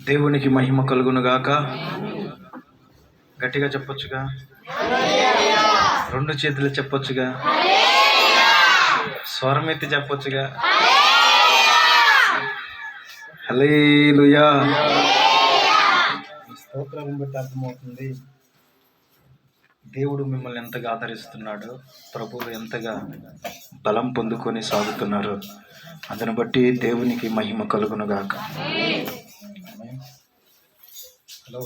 దేవునికి మహిమ కలుగునుగాక. గట్టిగా చెప్పొచ్చుగా, రెండు చేతులు చెప్పొచ్చుగా, స్వరం ఎత్తి చెప్పొచ్చుగా. హల్లెలూయా. స్తోత్రం బట్టి అర్థమవుతుంది దేవుడు మిమ్మల్ని ఎంతగా ఆదరిస్తున్నాడో, ప్రభువు ఎంతగా బలం పొందుకొని సాగుతున్నారు. అందుని బట్టి దేవునికి మహిమ కలుగునుగాక. హలో,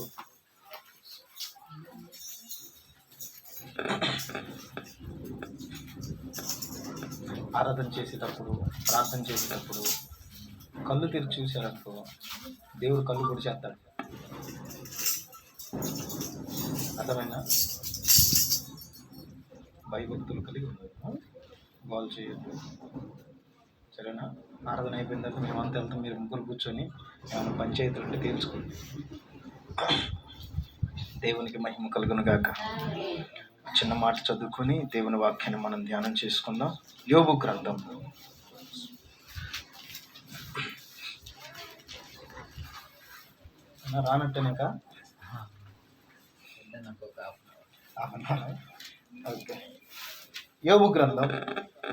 ఆరాధన చేసేటప్పుడు, ప్రార్థన చేసేటప్పుడు కళ్ళు తెరిచి చూశారనుకో, దేవుడు కళ్ళు కూడా చేస్తాడు. అర్థమైనా? భయభక్తులు కలిగి ఉండదు, గోల్ చేయొద్దు. సరేనా? ఆరాధన అయిపోయిన తర్వాత మేమంతా వెళ్తాం, మీరు ముగ్గురు కూర్చొని ఏమైనా పంచాయతీలు ఉంటే తేల్చుకోండి. దేవునికి మహిమ కలుగునుగాక. చిన్న మాట చదువుకొని దేవుని వాక్యాన్ని మనం ధ్యానం చేసుకుందాం. యోబు గ్రంథం రానట్టేనాక ఓకే. యోబు గ్రంథం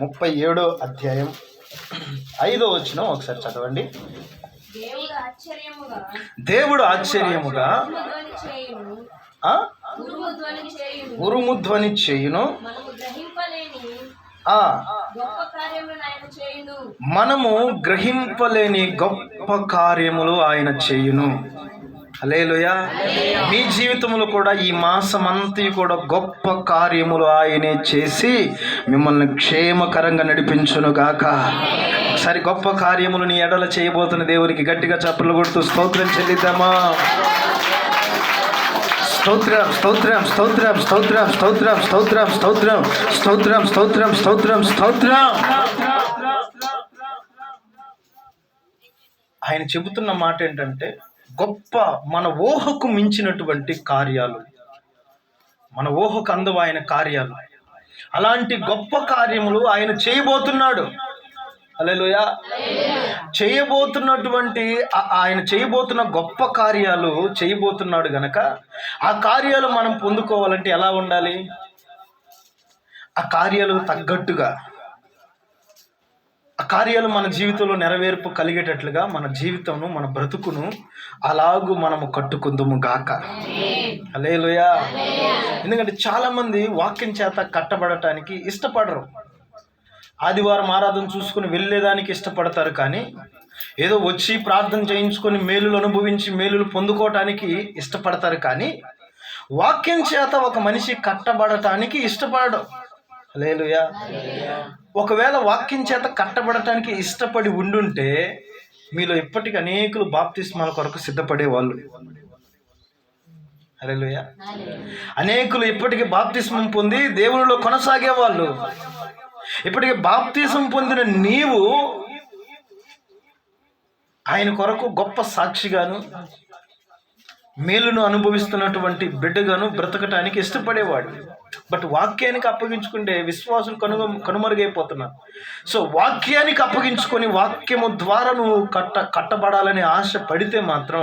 37వ అధ్యాయం 5వ వచనం ఒకసారి చదవండి. దేవుడు ఆశ్చర్యముగా ఉరుముధ్వని చేయును, మనము గ్రహింపలేని గొప్ప కార్యములు ఆయన చేయును. హల్లెలూయా. మీ జీవితంలో కూడా ఈ మాసమంతా కూడా గొప్ప కార్యములు ఆయనే చేసి మిమ్మల్ని క్షేమకరంగా నడిపించును గాక. ఒకసారి గొప్ప కార్యములు నీ ఎడల చేయబోతున్న దేవునికి గట్టిగా చప్పట్లు కొడుతూ స్తోత్రం చెల్లిద్దామా? స్తోత్రం, స్తోత్రం, స్తోత్రం, స్తోత్రం, స్తోత్రం, స్తోత్రం, స్తోత్రం, స్తోత్రం, స్తోత్రం, స్తోత్రం, స్తోత్రం. ఆయన చెబుతున్న మాట ఏంటంటే, గొప్ప, మన ఊహకు మించినటువంటి కార్యాలు, మన ఊహకు అందవు ఆయన కార్యాలు. అలాంటి గొప్ప కార్యములు ఆయన చేయబోతున్నాడు. హల్లెలూయా. ఆయన చేయబోతున్న గొప్ప కార్యాలు చేయబోతున్నాడు గనక ఆ కార్యాలు మనం పొందుకోవాలంటే ఎలా ఉండాలి? ఆ కార్యాలు తగ్గట్టుగా, ఆ కార్యాలు మన జీవితంలో నెరవేర్పు కలిగేటట్లుగా మన జీవితంను, మన బ్రతుకును అలాగూ మనము కట్టుకుందుము గాక. హల్లెలూయా. ఎందుకంటే చాలామంది వాక్యం చేత కట్టబడటానికి ఇష్టపడరు. ఆదివారం ఆరాధన చూసుకుని వెళ్ళేదానికి ఇష్టపడతారు, కానీ ఏదో వచ్చి ప్రార్థన చేయించుకొని మేలులు అనుభవించి మేలులు పొందుకోవటానికి ఇష్టపడతారు, కానీ వాక్యం చేత ఒక మనిషి కట్టబడటానికి ఇష్టపడడు. హల్లెలూయా. ఒకవేళ వాక్యం చేత కట్టబడటానికి ఇష్టపడి ఉండుంటే మీలో ఇప్పటికీ అనేకులు బాప్తిస్మాల కొరకు సిద్ధపడేవాళ్ళు. హల్లెలూయా. అనేకులు ఇప్పటికీ బాప్తిస్మం పొంది దేవునిలో కొనసాగేవాళ్ళు. ఇప్పటికీ బాప్తిసం పొందిన నీవు ఆయన కొరకు గొప్ప సాక్షిగాను, మేలును అనుభవిస్తున్నటువంటి బిడ్డగాను బ్రతకటానికి ఇష్టపడేవాడు. బట్ వాక్యానికి అప్పగించుకుంటే విశ్వాసులు కనుమరుగైపోతున్నారు. సో వాక్యానికి అప్పగించుకొని వాక్యము ద్వారా నువ్వు కట్టబడాలని ఆశ పడితే మాత్రం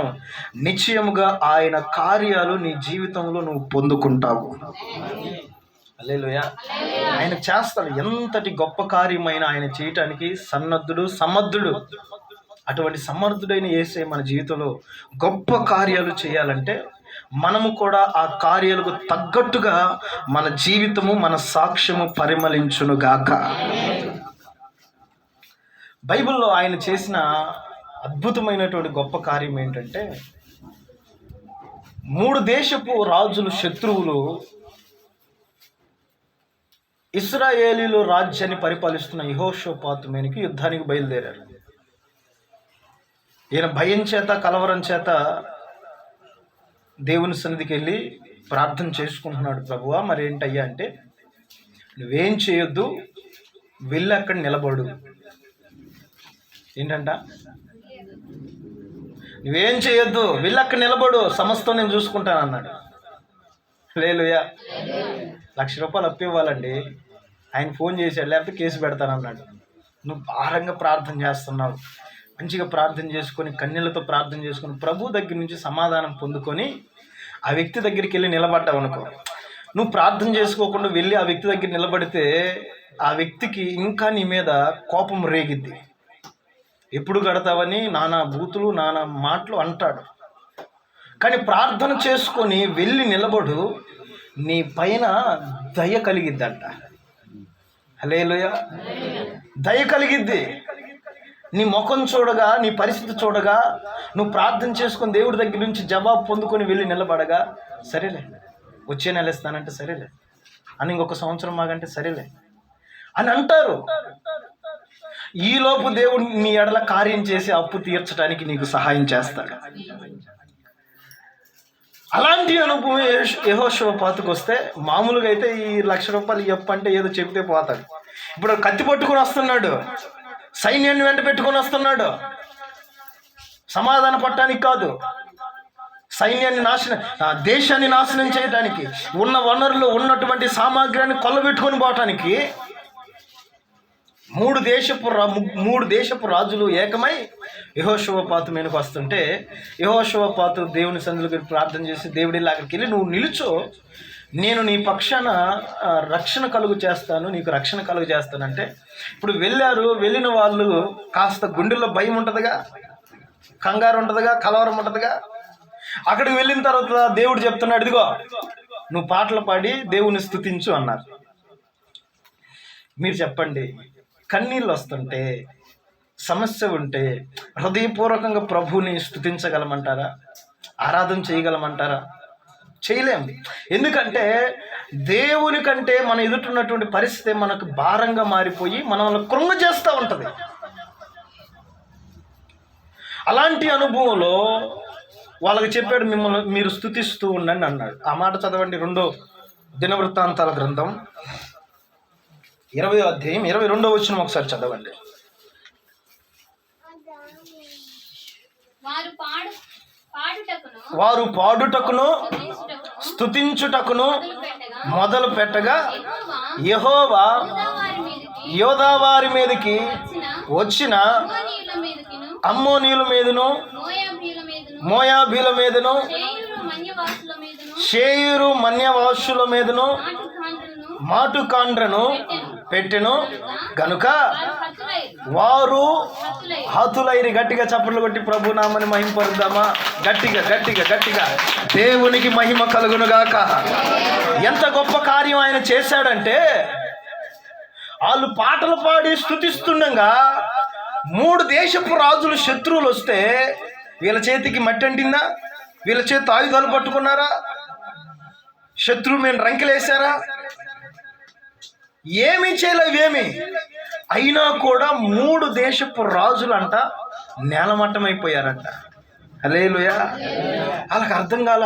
నిశ్చయముగా ఆయన కార్యాలు నీ జీవితంలో నువ్వు పొందుకుంటావు. హల్లెలూయా. ఆయన చేస్తాడు. ఎంతటి గొప్ప కార్యమైన ఆయన చేయటానికి సన్నద్ధుడు, సమర్థుడు. అటువంటి సమర్థుడైన యేసే మన జీవితంలో గొప్ప కార్యాలు చేయాలంటే మనము కూడా ఆ కార్యాలకు తగ్గట్టుగా మన జీవితము, మన సాక్ష్యము పరిమళించునుగాక. బైబిల్లో ఆయన చేసిన అద్భుతమైనటువంటి గొప్ప కార్యం ఏంటంటే, 3 దేశపు రాజులు, శత్రువులు ఇశ్రాయేలీలు రాజ్యాన్ని పరిపాలిస్తున్న యెహోషాపాతు మీదకి యుద్ధానికి బయలుదేరారు. ఈయన భయం చేత, కలవరం చేత దేవుని సన్నిధికి వెళ్ళి ప్రార్థన చేసుకుంటున్నాడు. ప్రభువా, మరి ఏంటయ్యా అంటే, నువ్వేం చేయొద్దు, వెళ్ళి అక్కడ నిలబడు. ఏంటంట? నువ్వేం చేయొద్దు, వెళ్ళి అక్కడ నిలబడు, సమస్తం నేను చూసుకుంటాను అన్నాడు. హల్లెలూయా. 1,00,000 రూపాయలు అప్పు ఇవ్వాలండి. ఆయన ఫోన్ చేశాడు, లేకపోతే కేసు పెడతానన్నాడు. నువ్వు భారంగా ప్రార్థన చేస్తున్నావు, మంచిగా ప్రార్థన చేసుకొని, కన్నీళ్లతో ప్రార్థన చేసుకొని, ప్రభు దగ్గర నుంచి సమాధానం పొందుకొని ఆ వ్యక్తి దగ్గరికి వెళ్ళి నిలబడ్డావు అనుకో, నువ్వు ప్రార్థన చేసుకోకుండా వెళ్ళి ఆ వ్యక్తి దగ్గర నిలబడితే ఆ వ్యక్తికి ఇంకా నీ మీద కోపం రేగిద్ది. ఎప్పుడు కడతావని నానా బూతులు నానా మాటలు అంటాడు. కానీ ప్రార్థన చేసుకొని వెళ్ళి నిలబడు, నీ పైన దయ కలిగిద్దంట. హల్లెలూయా. దయ కలిగిద్ది. నీ ముఖం చూడగా, నీ పరిస్థితి చూడగా, నువ్వు ప్రార్థన చేసుకొని దేవుడి దగ్గర నుంచి జవాబు పొందుకొని వెళ్ళి నిలబడగా, సరేలే వచ్చే నెల ఇస్తానంటే సరేలే అని, ఇంకొక సంవత్సరం మాగంటే సరేలే అని అంటారు. ఈలోపు దేవుడు నీ ఎడల కార్యం చేసి అప్పు తీర్చడానికి నీకు సహాయం చేస్తాడు. అలాంటి అనుభవం యెహోషువపాతుకు వస్తే, మామూలుగా అయితే ఈ ₹1,00,000 ఇవ్వ అంటే ఏదో చెబితే పోతాడు. ఇప్పుడు కత్తి పట్టుకొని వస్తున్నాడు, సైన్యాన్ని వెంట పెట్టుకొని వస్తున్నాడు. సమాధాన పట్టడానికి కాదు, సైన్యాన్ని దేశాన్ని నాశనం చేయడానికి, ఉన్న వనరులు ఉన్నటువంటి సామాగ్రిని కొల్లబెట్టుకొని పోవటానికి మూడు దేశపు రాజులు ఏకమై యెహోషువపాతు మీదకి వస్తుంటే, యెహోషువపాతు దేవుని సన్నిధిలో ప్రార్థన చేసి, దేవుడి అక్కడికి వెళ్ళి నువ్వు నిలుచో, నేను నీ పక్షాన రక్షణ కలుగు చేస్తాను, నీకు రక్షణ కలుగు చేస్తానంటే, ఇప్పుడు వెళ్ళిన వాళ్ళు కాస్త గుండెల్లో భయం ఉంటుందిగా, కంగారు ఉంటుందిగా, కలవరం ఉంటుందిగా. అక్కడికి వెళ్ళిన తర్వాత దేవుడు చెప్తున్నాడు, ఇదిగో నువ్వు పాటలు పాడి దేవుని స్తుతించు అన్నారు. మీరు చెప్పండి, కన్నీళ్ళు వస్తుంటే, సమస్య ఉంటే హృదయపూర్వకంగా ప్రభువుని స్తుతించగలమంటారా? ఆరాధన చేయగలమంటారా? చేయలేము. ఎందుకంటే దేవుని కంటే మన ఎదుటిన్నటువంటి పరిస్థితి మనకు భారంగా మారిపోయి మనల్ని కృంగ చేస్తూ ఉంటుంది. అలాంటి అనుభవంలో వాళ్ళకి చెప్పాడు, మిమ్మల్ని మీరు స్తుతిస్తూ ఉండండి అన్నాడు. ఆ మాట చదవండి, 2వ దినవృత్తాంతాల గ్రంథం 20వ అధ్యాయం 22వ వచనం ఒకసారి చదవండి. వారు పాడుటకును స్తుతించుటకును మొదలు పెట్టగా, యెహోవా యోధా వారి మీదకి వచ్చిన అమ్మోనీయుల మీదను, మోయాబీల మీదను, షేయూరు మన్యవాసుల మీదను మాటుకాండ్రను పెట్టెను గనుక వారు హతులైరి. గట్టిగా చప్పట్లు కొట్టి ప్రభు నామని మహిమపరుద్దామా? గట్టిగా గట్టిగా గట్టిగా దేవునికి మహిమ కలుగును గాక. ఎంత గొప్ప కార్యం ఆయన చేశాడంటే, వాళ్ళు పాటలు పాడి స్తుతిస్తుండగా 3 దేశపు రాజులు శత్రువులు వస్తే వీళ్ళ చేతికి మట్టి అంటిందా? వీళ్ళ చేతి ఆయుధాలు పట్టుకున్నారా? శత్రువు మీద రంకెలేసారా? ఏమీ చేయలేవేమి. అయినా కూడా 3 దేశపు రాజులంట నేలమట్టమైపోయారంట. హల్లెలూయా. వాళ్ళకి అర్థం కాల,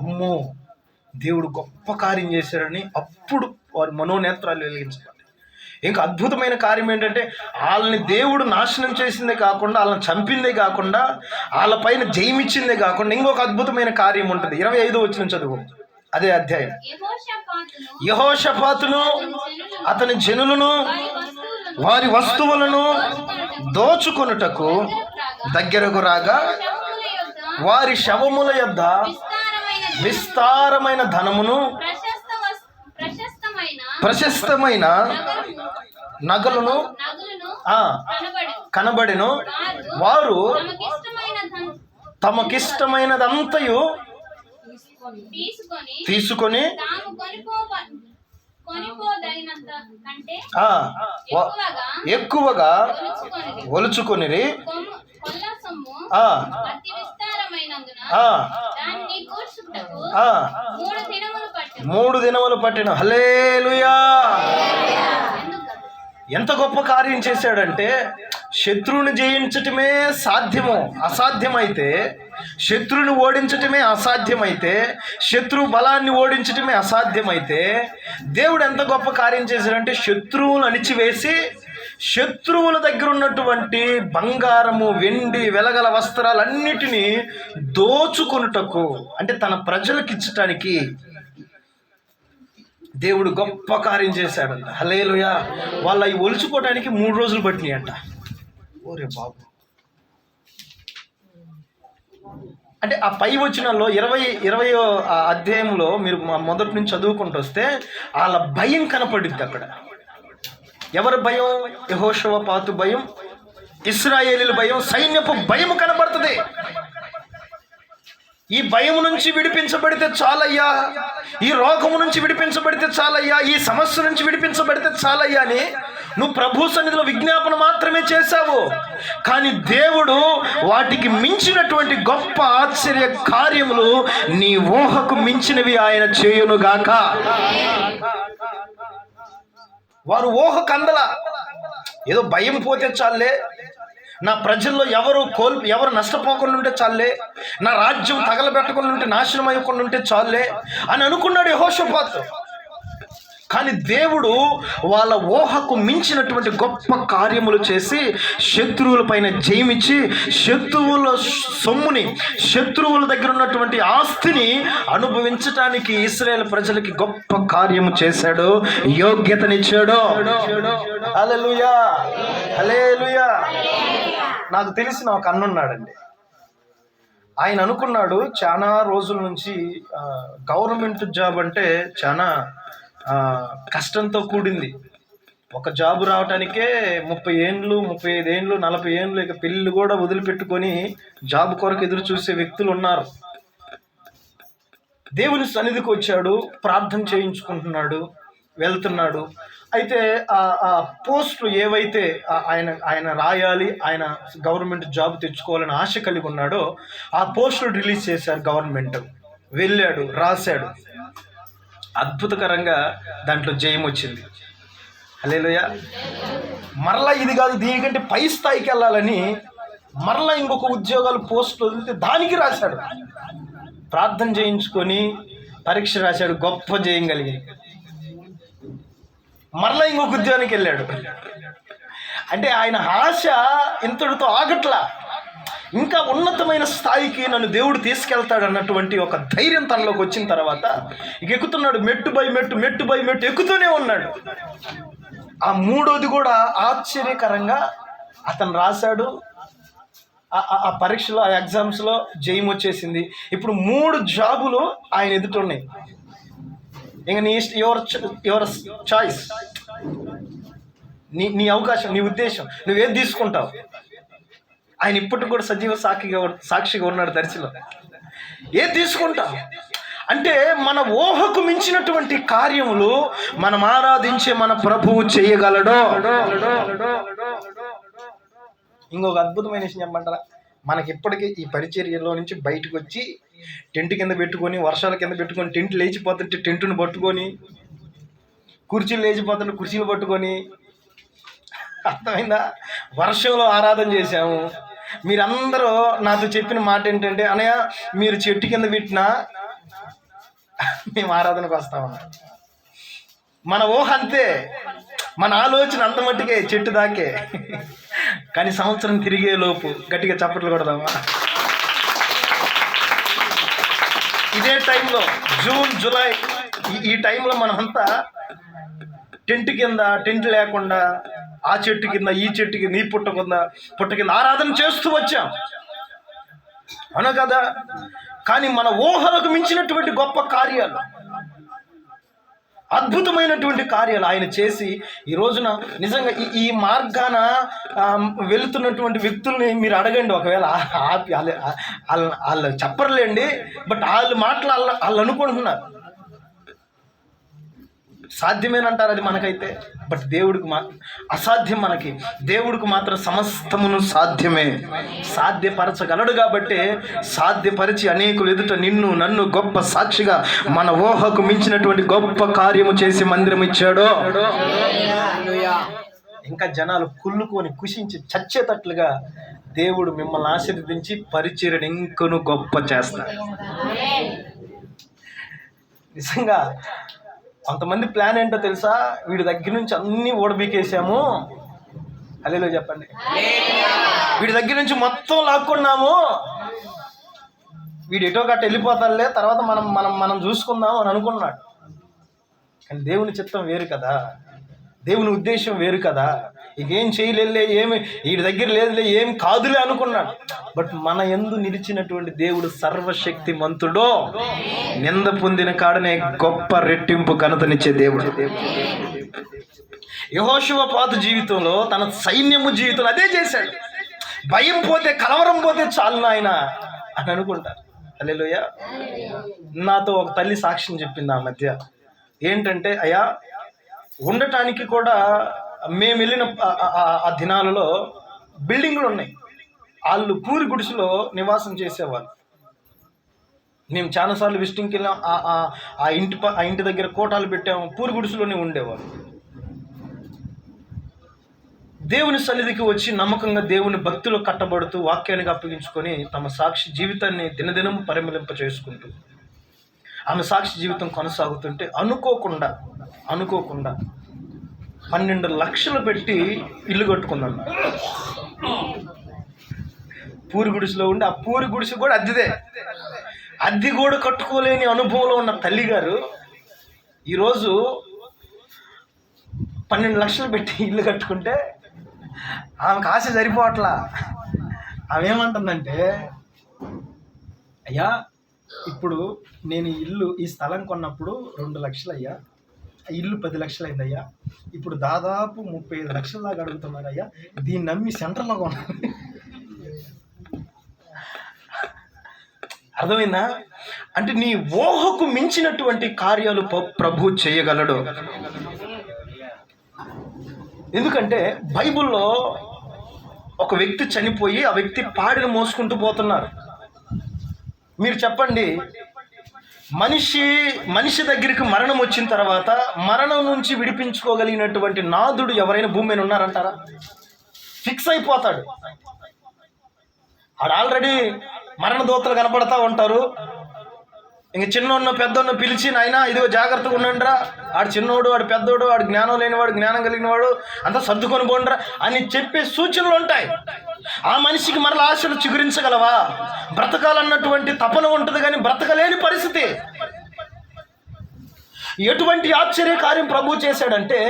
అమ్మో దేవుడు గొప్ప కార్యం చేశారని. అప్పుడు వారి మనోనేత్రాలు వెలిగించబడ్డాయి. ఇంకా అద్భుతమైన కార్యం ఏంటంటే, వాళ్ళని దేవుడు నాశనం చేసిందే కాకుండా, వాళ్ళని చంపిందే కాకుండా, వాళ్ళ పైన జయమిచ్చిందే కాకుండా ఇంకొక అద్భుతమైన కార్యం ఉంటుంది. 25వ వచనం చదువు, అదే అధ్యాయం. యెహోషాపాతును అతని జనులను వారి వస్తువులను దోచుకొనుటకు దగ్గరకు రాగా, వారి శవముల యొద్ద విస్తారమైన ధనమును, ప్రశస్తమైన నగలను కనబడెను. వారు తమకిష్టమైనదంతయు తీసుకొని ఎక్కువగా ఒలుచుకొనిరి. మూడు దినములు పట్టిన. హల్లెలూయా. ఎంత గొప్ప కార్యం చేశాడంటే, శత్రువుని జయించటమే అసాధ్యమైతే, శత్రువుని ఓడించటమే అసాధ్యమైతే, శత్రువు బలాన్ని ఓడించటమే అసాధ్యమైతే, దేవుడు ఎంత గొప్ప కార్యం చేశాడంటే, శత్రువులను అణిచివేసి శత్రువుల దగ్గర ఉన్నటువంటి బంగారము, వెండి, వెలగల వస్త్రాలన్నిటినీ దోచుకొనుటకు, అంటే తన ప్రజలకు ఇచ్చటానికి దేవుడు గొప్ప కార్యం చేశాడంట. హల్లెలూయా. వాళ్ళు అవి ఒలుచుకోవడానికి 3 రోజులు పట్టినాయి అంట. ఓరే బాబు, అంటే ఆ పై వచనంలో 20 అధ్యాయంలో మీరు మొదటి నుంచి చదువుకుంటూ వస్తే వాళ్ళ భయం కనపడుద్ది అక్కడ. ఎవరి భయం? యెహోషువపాతు భయం, ఇశ్రాయేలీల భయం, సైన్యపు భయం కనబడుతుంది. ఈ భయం నుంచి విడిపించబడితే చాలయ్యా, ఈ రోగము నుంచి విడిపించబడితే చాలయ్యా, ఈ సమస్య నుంచి విడిపించబడితే చాలయ్యా అని నువ్వు ప్రభు సన్నిధిలో విజ్ఞాపన మాత్రమే చేశావు. కానీ దేవుడు వాటికి మించినటువంటి గొప్ప ఆశ్చర్య కార్యములు నీ ఊహకు మించినవి ఆయన చేయునుగాక. వారు ఊహకు అందల. ఏదో భయం పోతే చాలే, నా ప్రజల్లో ఎవరు నష్టపోకుండా ఉంటే చాలే, నా రాజ్యం తగలబెట్టకుండా ఉంటే, నాశనం అయ్యకుండా ఉంటే చాలే అని అనుకున్నాడు యెహోషాపాతు. కానీ దేవుడు వాళ్ళ ఊహకు మించినటువంటి గొప్ప కార్యములు చేసి శత్రువుల పైన జయమిచ్చి శత్రువుల సొమ్ముని, శత్రువుల దగ్గర ఉన్నటువంటి ఆస్తిని అనుభవించటానికి ఇశ్రాయేలు ప్రజలకి గొప్ప కార్యము చేశాడు, యోగ్యతనిచ్చాడు. హల్లెలూయా, హల్లెలూయా. నాకు తెలిసిన ఒక అన్నున్నాడండి. ఆయన అనుకున్నాడు చాలా రోజుల నుంచి గవర్నమెంట్ జాబ్ అంటే చాలా కష్టంతో కూడింది. ఒక జాబు రావటానికే 30 ఏండ్లు, 35 ఏండ్లు, 40 ఏండ్లు, ఇక పెళ్ళి కూడా వదిలిపెట్టుకొని జాబ్ కొరకు ఎదురు చూసే వ్యక్తులు ఉన్నారు. దేవుని సన్నిధికి వచ్చాడు, ప్రార్థన చేయించుకుంటున్నాడు, వెళ్తున్నాడు. అయితే ఆ పోస్టులు ఏవైతే ఆయన రాయాలి, ఆయన గవర్నమెంట్ జాబ్ తెచ్చుకోవాలని ఆశ కలిగి ఉన్నాడో ఆ పోస్టులు రిలీజ్ చేశారు గవర్నమెంట్. వెళ్ళాడు, రాశాడు. అద్భుతకరంగా దాంట్లో జయం వచ్చింది. హల్లెలూయా. మరలా ఇది కాదు, దీనికంటే పై స్థాయికి వెళ్ళాలని మరలా ఇంకొక ఉద్యోగాలు పోస్టులు వదిలితే దానికి రాశాడు. ప్రార్థన చేయించుకొని పరీక్ష రాశాడు, గొప్ప జయం కలిగి మరలా ఇంకొక ఉద్యోగానికి వెళ్ళాడు. అంటే ఆయన ఆశ ఇంతటితో ఆగట్లా, ఇంకా ఉన్నతమైన స్థాయికి నన్ను దేవుడు తీసుకెళ్తాడు అన్నటువంటి ఒక ధైర్యం తనలోకి వచ్చిన తర్వాత ఇక ఎక్కుతున్నాడు. మెట్టు బై మెట్టు, మెట్టు బై మెట్టు ఎక్కుతూనే ఉన్నాడు. ఆ మూడోది కూడా ఆశ్చర్యకరంగా అతను రాశాడు. ఆ పరీక్షలో, ఆ ఎగ్జామ్స్లో జయం వచ్చేసింది. ఇప్పుడు 3 జాబులు ఆయన ఎదుటున్నాయి. ఇంక నీ యువర్ చాయిస్, నీ అవకాశం, నీ ఉద్దేశం, నువ్వేది తీసుకుంటావు. ఆయన ఇప్పటికి కూడా సజీవ సాక్షిగా ఉన్నాడు దర్శిలో. ఏది తీసుకుంటావు అంటే మన ఊహకు మించినటువంటి కార్యములు మనం ఆరాధించే మన ప్రభువు చేయగలడు. ఇంకొక అద్భుతమైన విషయం చెప్పమంటారా? మనకి ఇప్పటికీ ఈ పరిచర్యలో నుంచి బయటకు వచ్చి టెంట్ కింద పెట్టుకొని, వర్షాల కింద పెట్టుకొని, టెంట్ లేచిపోతుంటే టెంటును పట్టుకొని, కుర్చీలు లేచిపోతుంటే కుర్చీలు పట్టుకొని, అర్థమైందా? వర్షంలో ఆరాధన చేశాము. మీరందరూ నాతో చెప్పిన మాట ఏంటంటే, అన్నయ్య మీరు చెట్టు కింద పెట్టినా మేము ఆరాధనకు వస్తామన్నా. మన ఊహ అంతే, మన ఆలోచన అంత మట్టుకే, చెట్టు దాకే. కానీ సంవత్సరం తిరిగే లోపు గట్టిగా చప్పట్లు కొడదామా? ఇదే టైంలో జూన్, జూలై ఈ టైంలో మనమంతా టెంట్ కింద, టెంట్ లేకుండా ఆ చెట్టు కింద, ఈ చెట్టు కింద, ఈ పుట్ట కింద ఆరాధన చేస్తూ వచ్చాం, అవునా కదా? కానీ మన ఊహలకు మించినటువంటి గొప్ప కార్యాలు, అద్భుతమైనటువంటి కార్యాలు ఆయన చేసి ఈ రోజున నిజంగా ఈ మార్గాన వెళుతున్నటువంటి వ్యక్తుల్ని మీరు అడగండి. ఒకవేళ ఆపి వాళ్ళు చెప్పర్లేండి, బట్ వాళ్ళు మాటలు వాళ్ళు అనుకుంటున్నారు సాధ్యమేనంటారు. అది మనకైతే, బట్ దేవుడికి అసాధ్యం. మనకి దేవుడికి మాత్రం సమస్తమును సాధ్యమే. సాధ్యపరచగలడు కాబట్టి సాధ్యపరిచి అనేకులు ఎదుట నిన్ను నన్ను గొప్ప సాక్షిగా మన ఊహకు మించినటువంటి గొప్ప కార్యము చేసి మందిరం ఇచ్చాడు. ఇంకా జనాలు కుళ్ళుకొని కుషించి చచ్చేటట్లుగా దేవుడు మిమ్మల్ని ఆశీర్వదించి పరిచర్యను ఇంకను గొప్ప చేస్తాడు. నిజంగా కొంతమంది ప్లాన్ ఏంటో తెలుసా? వీడి దగ్గర నుంచి అన్నీ ఓడబీకేసాము, హల్లెలూయా చెప్పండి, వీడి దగ్గర నుంచి మొత్తం లాక్కున్నాము, వీడు ఎటో గట్ట వెళ్ళిపోతాడులే, తర్వాత మనం చూసుకుందాం అని అనుకున్నాడు. కానీ దేవుని చిత్తం వేరు కదా, దేవుని ఉద్దేశం వేరు కదా. ఇకేం చేయలే, ఏమి వీడి దగ్గర లేదులే, ఏం కాదులే అనుకున్నాడు. బట్ మన యందు నిలిచినటువంటి దేవుడు సర్వశక్తి మంతుడో, నింద పొందిన కాడనే గొప్ప రెట్టింపు ఘనతనిచ్చే దేవుడు. యెహోషువపాతు జీవితంలో, తన సైన్యము జీవితంలో అదే చేశాడు. భయం పోతే, కలవరం పోతే చాలు నాయన అని అనుకుంటారు. హల్లెలూయా. నాతో ఒక తల్లి సాక్ష్యం చెప్పింది ఆ మధ్య. ఏంటంటే, అయ్యా ఉండటానికి కూడా మేము వెళ్ళిన ఆ దినాలలో బిల్డింగ్లు ఉన్నాయి. వాళ్ళు పూరి గుడిసెలో నివాసం చేసేవాళ్ళు. మేము చాలాసార్లు విజిటింగ్కి వెళ్ళాం. ఆ ఇంటి దగ్గర కోటాలు పెట్టాము, పూరి గుడిసెలోనే ఉండేవాళ్ళు. దేవుని సన్నిధికి వచ్చి నమ్మకంగా దేవుని భక్తిలో కట్టబడుతూ వాక్యానికి అప్పగించుకొని తమ సాక్షి జీవితాన్ని దినదినం పరిమళింప చేసుకుంటూ ఆమె సాక్షి జీవితం కొనసాగుతుంటే అనుకోకుండా 12 లక్షలు పెట్టి ఇల్లు కట్టుకుందాం. పూరి గుడిసెలో ఉండి ఆ పూరి గుడిసె కూడా అద్దెదే. అద్దె కూడా కట్టుకోలేని అనుభవంలో ఉన్న తల్లిగారు ఈరోజు 12 లక్షలు పెట్టి ఇల్లు కట్టుకుంటే ఆమెకు ఆశ సరిపోవట్లా. ఆమె ఏమంటుందంటే, అయ్యా ఇప్పుడు నేను ఈ స్థలం కొన్నప్పుడు 2 లక్షలు అయ్యా, ఇల్లు 10 లక్షలు అయిందయ్యా, ఇప్పుడు దాదాపు 35 లక్షల దాకా అడుగుతున్నారు అయ్యా, దీన్ని నమ్మి సెంటర్లో కొన్నాను. అర్థమైందా? అంటే నీ ఊహకు మించినటువంటి కార్యాలు ప్రభు చేయగలడు. ఎందుకంటే బైబిల్లో ఒక వ్యక్తి చనిపోయి ఆ వ్యక్తి పాడిని మోసుకుంటూ పోతున్నారు. మీరు చెప్పండి, మనిషి దగ్గరికి మరణం వచ్చిన తర్వాత మరణం నుంచి విడిపించుకోగలిగినటువంటి నాథుడు ఎవరైనా భూమి మీద ఉన్నారంటారా? ఫిక్స్ అయిపోతాడు. ఆడు ఆల్రెడీ మరణ దూతలు కనపడతా ఉంటారు. ఇంక చిన్నోన్న పెద్దోన్న పిలిచి, నాయనా ఇదిగో జాగ్రత్తగా ఉండండిరా, ఆడు చిన్నోడు, ఆడు పెద్దోడు, ఆడు జ్ఞానం లేనివాడు, జ్ఞానం కలిగినవాడు, అంతా సర్దుకొని పోండిరా అని చెప్పే సూచనలు ఉంటాయి. ఆ మనిషికి మరలా ఆశలు చిగురించగలవా? బ్రతకాలన్నటువంటి తపన ఉంటుంది, కానీ బ్రతకలేని పరిస్థితి. ఎటువంటి ఆశ్చర్య కార్యం ప్రభు చేశాడంటే,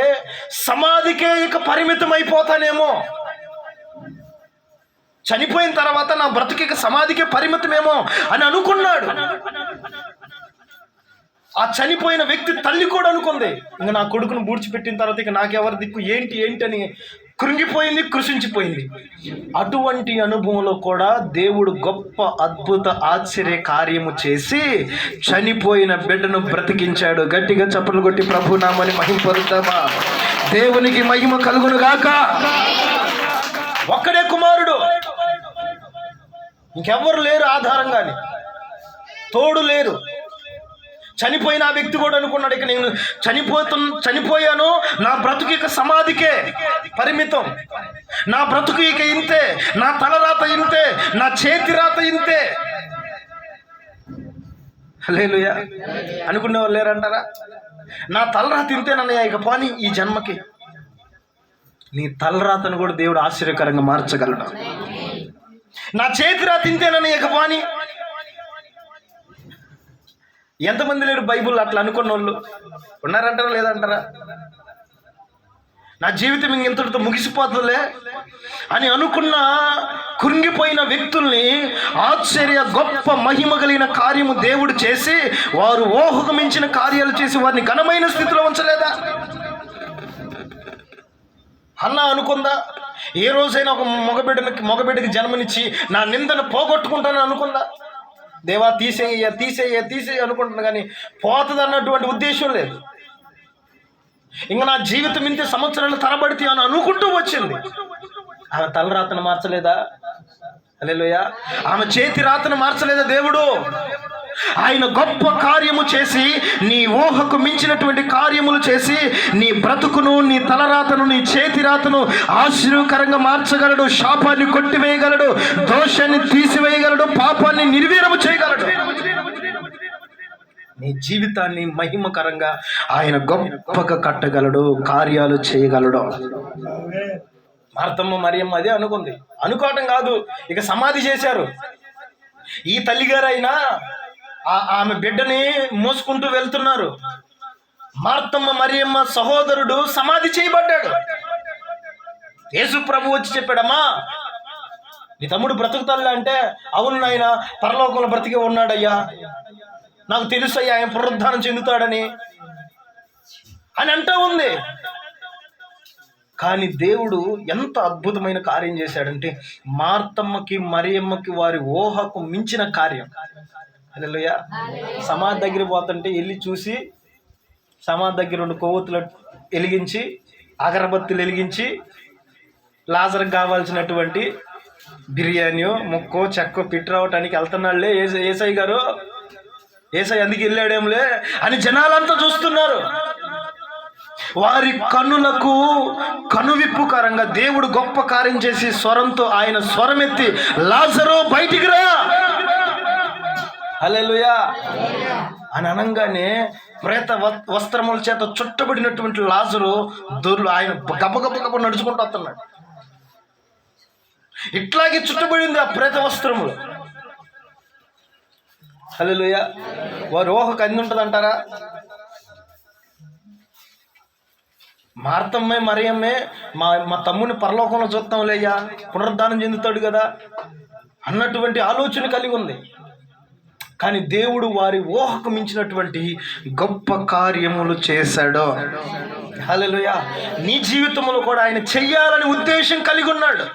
సమాధికే ఇక పరిమితం అయిపోతానేమో, చనిపోయిన తర్వాత నా బ్రతుకిక సమాధికే పరిమితమేమో అని అనుకున్నాడు. ఆ చనిపోయిన వ్యక్తి తల్లి కూడా అనుకుంది, ఇంకా నా కొడుకును బూడ్చిపెట్టిన తర్వాత ఇక నాకెవరి దిక్కు, ఏంటి అని కృంగిపోయింది, కృషించిపోయింది. అటువంటి అనుభవంలో కూడా దేవుడు గొప్ప అద్భుత ఆశ్చర్య కార్యము చేసి చనిపోయిన బిడ్డను బ్రతికించాడు. గట్టిగా చప్పట్లు కొట్టి ప్రభు నామని మహిమపరుద్దామా? దేవునికి మహిమ కలుగును గాక. ఒక్కడే కుమారుడు, ఇంకెవ్వరు లేరు ఆధారంగాని, తోడు లేరు. చనిపోయిన ఆ వ్యక్తి కూడా అనుకున్నాడు, ఇక నేను చనిపోయాను, నా బ్రతుకు ఇక సమాధికే పరిమితం, నా బ్రతుకు ఇక ఇంతే, నా తలరాత ఇంతే, నా చేతి రాత ఇంతే. హల్లెలూయా. అనుకునే వాళ్ళు లేరంటారా? నా తలరాత ఇంతేనన్నయ్య, ఇక పోనీ ఈ జన్మకి. నీ తలరాతను కూడా దేవుడు ఆశ్చర్యకరంగా మార్చగలడు. నా చేతి రాత ఇంతేనన్నయ్య, ఇక పోనీ. ఎంతమంది లేరు బైబుల్ అట్లా అనుకున్న వాళ్ళు? ఉన్నారంటారా లేదంటారా? నా జీవితం ఇంతటితో ముగిసిపోతుందిలే అని అనుకున్న కృంగిపోయిన వ్యక్తుల్ని ఆశ్చర్య గొప్ప మహిమ కలిగిన కార్యము దేవుడు చేసి, వారు ఊహకు మించిన కార్యాలు చేసి వారిని ఘనమైన స్థితిలో ఉంచలేదా? అన్నా అనుకుందా? ఏ రోజైనా ఒక మగబిడ్డకి జన్మనిచ్చి నా నిందను పోగొట్టుకుంటానని అనుకుందా? దేవా తీసేయ అనుకుంటున్నా, కానీ పోతుంది అన్నటువంటి ఉద్దేశం లేదు. ఇంకా నా జీవితం ఇంత సంవత్సరాలు తరబడితే అని అనుకుంటూ వచ్చింది. ఆమె తలరాతను మార్చలేదా? హల్లెలూయా. ఆమె చేతి రాతను మార్చలేదా దేవుడు? ఆయన గొప్ప కార్యము చేసి, నీ ఊహకు మించినటువంటి కార్యములు చేసి, నీ బ్రతుకును, నీ తలరాతను, నీ చేతి రాతను ఆశీర్వకరంగా మార్చగలడు. శాపాన్ని కొట్టివేయగలడు, దోషాన్ని తీసివేయగలడు, పాపాన్ని నిర్వీర్యము చేయగలడు. నీ జీవితాన్ని మహిమకరంగా ఆయన గొప్పగా కట్టగలడు, కార్యాలు చేయగలడు. మార్తమ్మ మరియమ్మ అదే అనుకుంది. అనుకోవటం కాదు, ఇక సమాధి చేశారు. ఈ తల్లిగారైనా ఆమె బిడ్డని మోసుకుంటూ వెళ్తున్నారు. మార్తమ్మ మరియమ్మ సహోదరుడు సమాధి చేయబడ్డాడు. యేసు ప్రభు వచ్చి చెప్పాడమ్మా, నీ తమ్ముడు బ్రతుకుతాడులే అంటే, అవును నాయన పరలోకంలో బ్రతికే ఉన్నాడయ్యా, నాకు తెలుసు అయ్యా ఆయన పునరుద్ధానం చెందుతాడని అని అంటూ ఉంది. కానీ దేవుడు ఎంత అద్భుతమైన కార్యం చేశాడంటే, మార్తమ్మకి మరియమ్మకి వారి ఊహకు మించిన కార్యం. హల్లెలూయా. సమాధి దగ్గర పోతుంటే వెళ్ళి చూసి, సమాధి దగ్గర 2 కొవ్వొత్తులు వెలిగించి, అగరబత్తులు వెలిగించి, లాజర్కి కావాల్సినటువంటి బిర్యానీ ముక్కో చెక్కో పెట్టి రావటానికి వెళ్తున్నాళ్లే ఏసై గారు, ఏసై అందుకు వెళ్ళాడేంలే అని జనాలంతా చూస్తున్నారు. వారి కన్నులకు కనువిప్పుకరంగా దేవుడు గొప్ప కార్యం చేసి స్వరంతో ఆయన స్వరమెత్తి, లాజరు బయటికి రా, హల్లెలూయా అని అనగానే ప్రేత వస్త్రముల చేత చుట్టబడినటువంటి లాజరు ఆయన గబగబ నడుచుకుంటూ వస్తున్నాడు. ఇట్లాగే చుట్టబడింది ఆ ప్రేత వస్త్రములు. హల్లెలూయా. వారి ఊహకు అంది ఉంటుంది అంటారా? మార్తమ్మే మరియమ్మే మా తమ్ముని పరలోకంలో చూస్తాంలేయ్యా, పునరుద్ధానం చెందుతాడు కదా అన్నటువంటి ఆలోచన కలిగి ఉంది. కానీ దేవుడు వారి ఊహకు మించినటువంటి గొప్ప కార్యములు చేశాడు. హల్లెలూయా. నీ జీవితంలో కూడా ఆయన చెయ్యాలని ఉద్దేశం కలిగి ఉన్నాడు.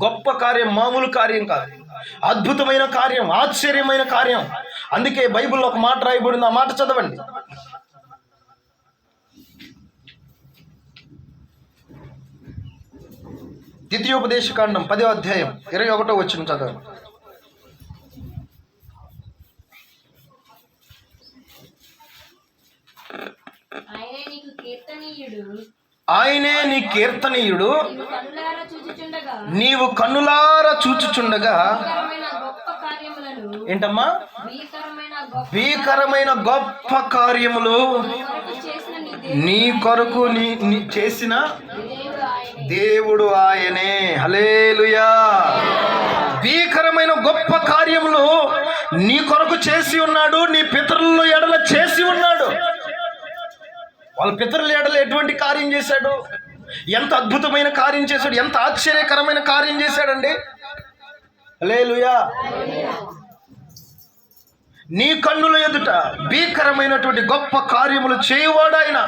గొప్ప కార్యం, మామూలు కార్యం కాదు, అద్భుతమైన కార్యం, ఆశ్చర్యమైన కార్యం. అందుకే బైబిల్లో ఒక మాట రాయబడింది, ఆ మాట చదవండి. ద్వితీయోపదేశకాండం 10వ అధ్యాయం 21వ వచనం చదవండి. ఆయనే నీ కీర్తనీయుడు, నీవు కన్నులారా చూచుచుండగా ఏంటమ్మా? భీకరమైన గొప్ప కార్యములు నీ కొరకు నీ చేసిన దేవుడు ఆయనే. హల్లెలూయా. భీకరమైన గొప్ప కార్యములు నీ కొరకు చేసి ఉన్నాడు, నీ పితరుల ఎడల చేసి ఉన్నాడు. వాళ్ళ పితరుల ఎడల ఎటువంటి కార్యం చేశాడు? ఎంత అద్భుతమైన కార్యం చేశాడు, ఎంత ఆశ్చర్యకరమైన కార్యం చేశాడండి. హల్లెలూయా. నీ కన్నుల ఎదుట భీకరమైనటువంటి గొప్ప కార్యములు చేయువాడు ఆయన.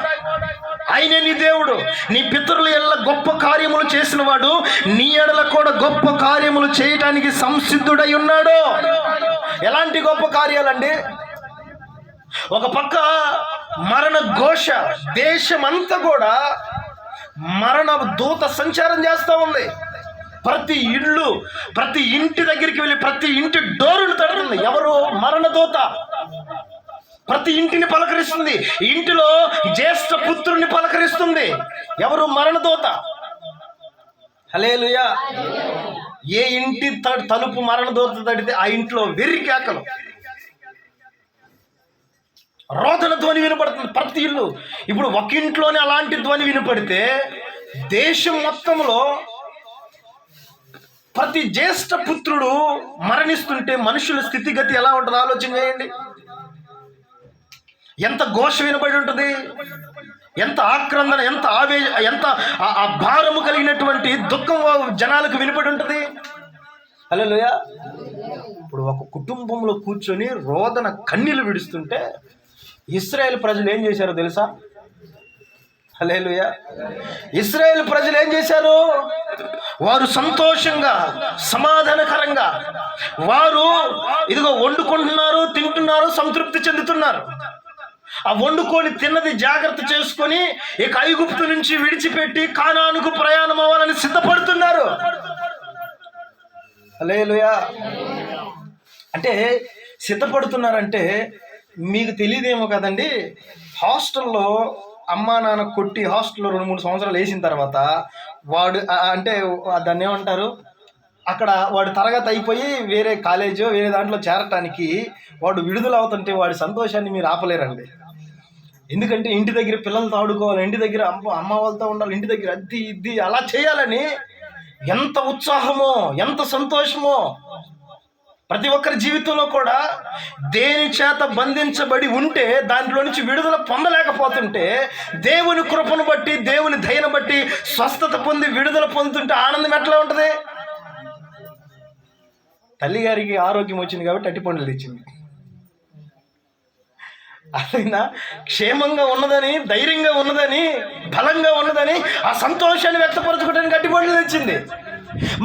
ఆయనే నీ దేవుడు. నీ పితరుల ఎడల గొప్ప కార్యములు చేసిన వాడు నీ ఎడల కూడా గొప్ప కార్యములు చేయటానికి సంసిద్ధుడై ఉన్నాడు. ఎలాంటి గొప్ప కార్యాలండి? ఒక పక్క మరణ ఘోష, దేశమంతా కూడా మరణ దూత సంచారం చేస్తూ ఉంది. ప్రతి ఇల్లు, ప్రతి ఇంటి దగ్గరికి వెళ్ళి ప్రతి ఇంటి డోరును తడుతుంది. ఎవరు? మరణ దూత. ప్రతి ఇంటిని పలకరిస్తుంది. ఇంటిలో జ్యేష్ఠ పుత్రుని పలకరిస్తుంది. ఎవరు? మరణ దూత. హల్లెలూయా. ఏ ఇంటి తలుపు మరణ దూత తడితే ఆ ఇంట్లో వెర్రి కేకలు, రోదన ధ్వని వినపడుతుంది ప్రతి ఇల్లు. ఇప్పుడు ఒక ఇంట్లోనే అలాంటి ధ్వని వినపడితే దేశం మొత్తంలో ప్రతి జ్యేష్ఠ పుత్రుడు మరణిస్తుంటే మనుషుల స్థితిగతి ఎలా ఉంటుంది ఆలోచన చేయండి. ఎంత ఘోష వినబడి ఉంటుంది, ఎంత ఆక్రందన, ఎంత ఆవేశ, ఎంత ఆ భారము కలిగినటువంటి దుఃఖం జనాలకు వినపడి ఉంటుంది. హల్లెలూయా. ఇప్పుడు ఒక కుటుంబంలో కూర్చొని రోదన కన్నీళ్లు విడుస్తుంటే ఇశ్రాయేలు ప్రజలు ఏం చేశారో తెలుసా? హల్లెలూయా. ఇశ్రాయేలు ప్రజలు ఏం చేశారు? వారు సంతోషంగా, సమాధానకరంగా వారు ఇదిగో వండుకుంటున్నారు, తింటున్నారు, సంతృప్తి చెందుతున్నారు. ఆ వండుకొని తిన్నది జాగ్రత్త చేసుకొని ఇక ఐగుప్తు నుంచి విడిచిపెట్టి కానానుకు ప్రయాణం అవ్వాలని సిద్ధపడుతున్నారు. హల్లెలూయా. అంటే సిద్ధపడుతున్నారంటే మీకు తెలియదేమో కదండి. హాస్టల్లో అమ్మా నాన్న కొట్టి హాస్టల్లో 2-3 సంవత్సరాలు వేసిన తర్వాత వాడు అంటే దాన్ని ఏమంటారు, అక్కడ వాడు తరగతి అయిపోయి వేరే కాలేజో వేరే దాంట్లో చేరటానికి వాడు విడుదల అవుతుంటే వాడి సంతోషాన్ని మీరు ఆపలేరండి. ఎందుకంటే ఇంటి దగ్గర పిల్లలతో ఆడుకోవాలి, ఇంటి దగ్గర అమ్మ వాళ్ళతో ఉండాలి, ఇంటి దగ్గర అది ఇది అలా చేయాలని ఎంత ఉత్సాహమో, ఎంత సంతోషమో. ప్రతి ఒక్కరి జీవితంలో కూడా దేని చేత బంధించబడి ఉంటే దాంట్లో నుంచి విడుదల పొందలేకపోతుంటే దేవుని కృపను బట్టి, దేవుని దయను బట్టి స్వస్థత పొంది విడుదల పొందుతుంటే ఆనందం ఎట్లా ఉంటుంది? తల్లిగారికి ఆరోగ్యం వచ్చింది కాబట్టి అట్టిపండ్లు తెచ్చింది. అయినా క్షేమంగా ఉన్నదని, ధైర్యంగా ఉన్నదని, బలంగా ఉన్నదని ఆ సంతోషాన్ని వ్యక్తపరచుకోవడానికి అట్టిపండ్లు తెచ్చింది.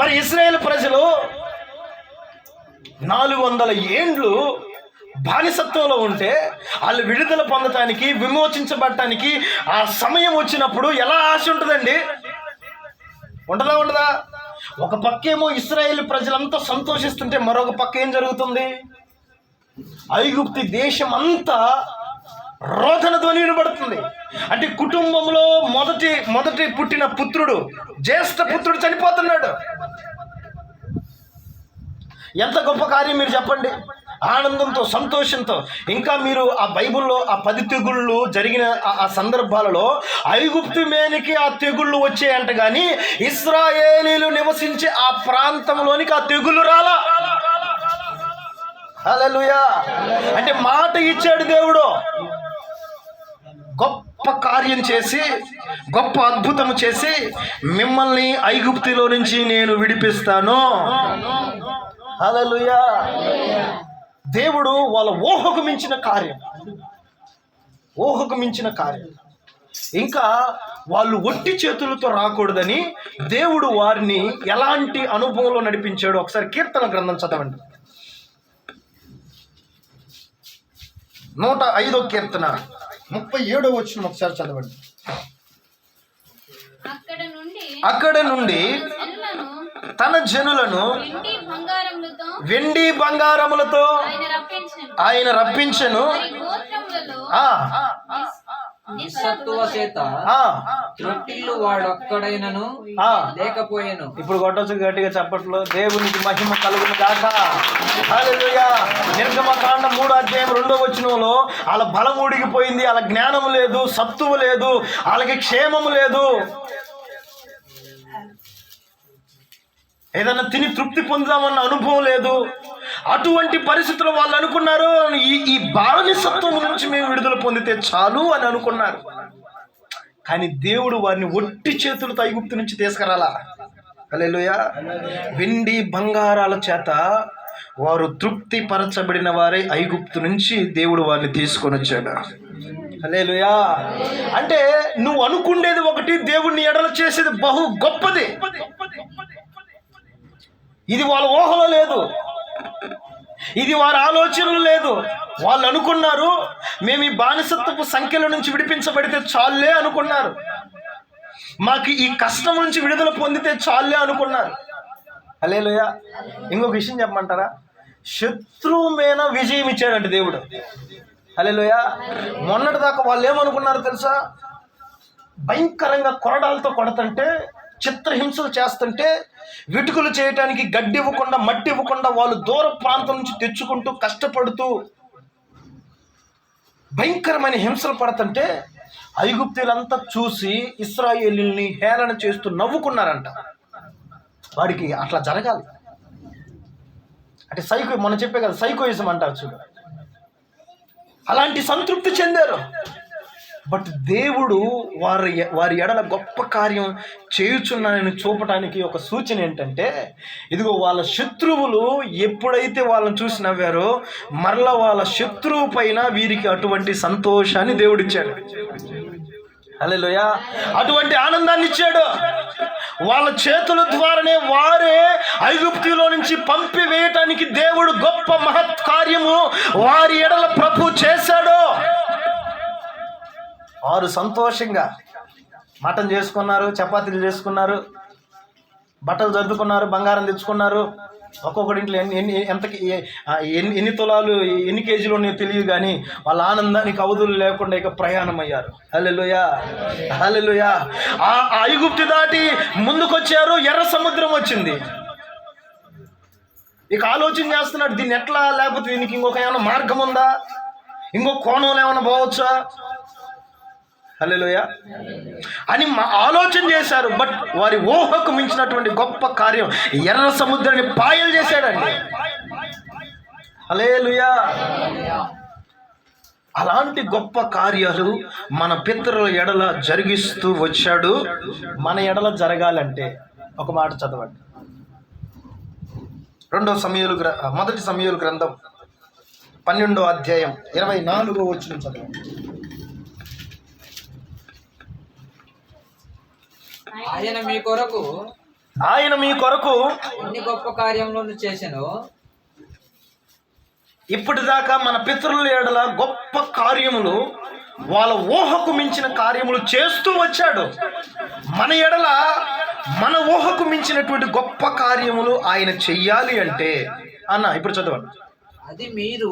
మరి ఇశ్రాయేలు ప్రజలు 400 ఏండ్లు బానిసత్వంలో ఉంటే వాళ్ళు విడుదల పొందటానికి, విమోచించబడటానికి ఆ సమయం వచ్చినప్పుడు ఎలా ఆశ ఉంటుందండి? ఉండదా? ఒక పక్కేమో ఇశ్రాయేలు ప్రజలంతా సంతోషిస్తుంటే మరొక పక్క ఏం జరుగుతుంది? ఐగుప్తు దేశం అంతా రోదన ధ్వని వినబడుతుంది. అంటే కుటుంబంలో మొదటి పుట్టిన పుత్రుడు, జ్యేష్ఠ పుత్రుడు చనిపోతున్నాడు. ఎంత గొప్ప కార్యం మీరు చెప్పండి. ఆనందంతో, సంతోషంతో. ఇంకా మీరు ఆ బైబిల్లో ఆ 10 తెగుళ్ళు జరిగిన ఆ సందర్భాలలో ఐగుప్తు మేనికి ఆ తెగుళ్ళు వచ్చాయంట, కానీ ఇశ్రాయేలీలు నివసించే ఆ ప్రాంతంలోనికి ఆ తెగుళ్ళు రాలా. హల్లెలూయా. అంటే మాట ఇచ్చాడు దేవుడు, గొప్ప కార్యం చేసి, గొప్ప అద్భుతం చేసి, మిమ్మల్ని ఐగుప్తులో నుంచి నేను విడిపిస్తాను. హల్లెలూయా. దేవుడు వాళ్ళ ఊహకు మించిన కార్యం. ఇంకా వాళ్ళు ఒట్టి చేతులతో రాకూడదని దేవుడు వారిని ఎలాంటి అనుభవంలో నడిపించాడు? ఒకసారి కీర్తన గ్రంథం చదవండి. 105వ కీర్తన 37వ వచనం ఒకసారి చదవండి. అక్కడ నుండి తన జనులను వెండి బంగారములతో ఆయన రప్పించెను. ఇప్పుడు కొట్టొచ్చు గట్టిగా చప్పట్లు. దేవునికి మహిమ కలుగును గాక. హల్లెలూయా. నిర్గమకాండం 3వ అధ్యాయం 2వ వచనంలో వాళ్ళ బలం ఊడిగిపోయింది, వాళ్ళ జ్ఞానము లేదు, సత్తువు లేదు, వాళ్ళకి క్షేమము లేదు, ఏదైనా తిని తృప్తి పొందుదామన్న అనుభవం లేదు. అటువంటి పరిస్థితుల్లో వాళ్ళు అనుకున్నారు, ఈ బానిసత్వం నుంచి మేము విడుదల పొందితే చాలు అని అనుకున్నారు. కానీ దేవుడు వారిని ఒట్టి చేతులతో ఐగుప్తు నుంచి తీసుకురాలా. హల్లెలూయా. వెండి బంగారాల చేత వారు తృప్తి పరచబడిన వారే ఐగుప్తు నుంచి దేవుడు వారిని తీసుకొని వచ్చాడు. హల్లెలూయా. అంటే నువ్వు అనుకునేది ఒకటి, దేవుడిని ఎడల చేసేది బహు గొప్పది. ఇది వాళ్ళ ఊహలో లేదు, ఇది వారి ఆలోచనలు లేదు. వాళ్ళు అనుకున్నారు, మేము ఈ బానిసత్వపు సంఖ్యల నుంచి విడిపించబడితే చాలే అనుకున్నారు, మాకు ఈ కష్టం నుంచి విడుదల పొందితే చాలే అనుకున్నారు. హల్లెలూయా. ఇంకొక విషయం చెప్పమంటారా? శత్రువు మీద విజయం ఇచ్చాడంటే దేవుడు. హల్లెలూయా. మొన్నటి దాకా వాళ్ళు ఏమనుకున్నారు తెలుసా? భయంకరంగా కొరడాలతో కొడతంటే, చిత్రహింసలు చేస్తుంటే, విటుకులు చేయటానికి గడ్డి ఇవ్వకుండా, మట్టి ఇవ్వకుండా వాళ్ళు దూర ప్రాంతం నుంచి తెచ్చుకుంటూ కష్టపడుతూ భయంకరమైన హింసలు పడుతుంటే ఐగుప్తీయులంతా చూసి ఇశ్రాయేలీయుల్ని హేళన చేస్తూ నవ్వుకున్నారంట. వాడికి అట్లా జరగాలి అంటే మనం చెప్పే కదా సైకోయిజం అంటారు చూడు, అలాంటి సంతృప్తి చెందారు. బట్ దేవుడు వారి ఎడల గొప్ప కార్యం చేయుచున్నానని చూపడానికి ఒక సూచన ఏంటంటే, ఇదిగో వాళ్ళ శత్రువులు ఎప్పుడైతే వాళ్ళని చూసి నవ్వారో, మరలా వాళ్ళ శత్రువు పైన వీరికి అటువంటి సంతోషాన్ని దేవుడిచ్చాడు. హల్లెలూయా. అటువంటి ఆనందాన్ని ఇచ్చాడు. వాళ్ళ చేతుల ద్వారానే వారే ఐగుప్తులో నుంచి పంపివేయటానికి దేవుడు గొప్ప మహత్ కార్యము వారి ఎడల ప్రభు చేశాడు. వారు సంతోషంగా మటన్ చేసుకున్నారు, చపాతీలు చేసుకున్నారు, బట్టలు సర్దుకున్నారు, బంగారం తెచ్చుకున్నారు. ఒక్కొక్కటి ఇంట్లో ఎన్ని తులాలు ఎన్ని కేజీలు ఉన్నాయో తెలియదు, కానీ వాళ్ళ ఆనందానికి అవధులు లేకుండా ఇక ప్రయాణం అయ్యారు. హల్లెలూయా. హల్లెలూయా. ఆ ఐగుప్తు దాటి ముందుకొచ్చారు, ఎర్ర సముద్రం వచ్చింది. ఇక ఆలోచన చేస్తున్నాడు, దీన్ని ఎట్లా, లేకపోతే దీనికి ఇంకొక ఏమైనా మార్గం ఉందా, ఇంకో కోణంలో ఏమైనా పోవచ్చా? హల్లెలూయా అని ఆలోచన చేశారు. బట్ వారి ఊహకు మించినటువంటి గొప్ప కార్యం ఎర్ర సముద్రాన్ని పాయలు చేశాడండి. హల్లెలూయా. అలాంటి గొప్ప కార్యాలు మన పితరుల ఎడల జరిగిస్తూ వచ్చాడు. మన ఎడల జరగాలంటే ఒక మాట చదవండి. మొదటి సమూయేలు గ్రంథం 12వ అధ్యాయం 24వ వచనం చదవండి. ఆయన మీ కొరకు ఎన్ని గొప్ప కార్యములను చేసెను. ఇప్పటిదాకా మన పితరుల ఎడల గొప్ప కార్యములు, వాళ్ళ ఊహకు మించిన కార్యములు చేస్తూ వచ్చాడు. మన ఎడల మన ఊహకు మించినటువంటి గొప్ప కార్యములు ఆయన చెయ్యాలి అంటే అన్న ఇప్పుడు చదవండి. అది మీరు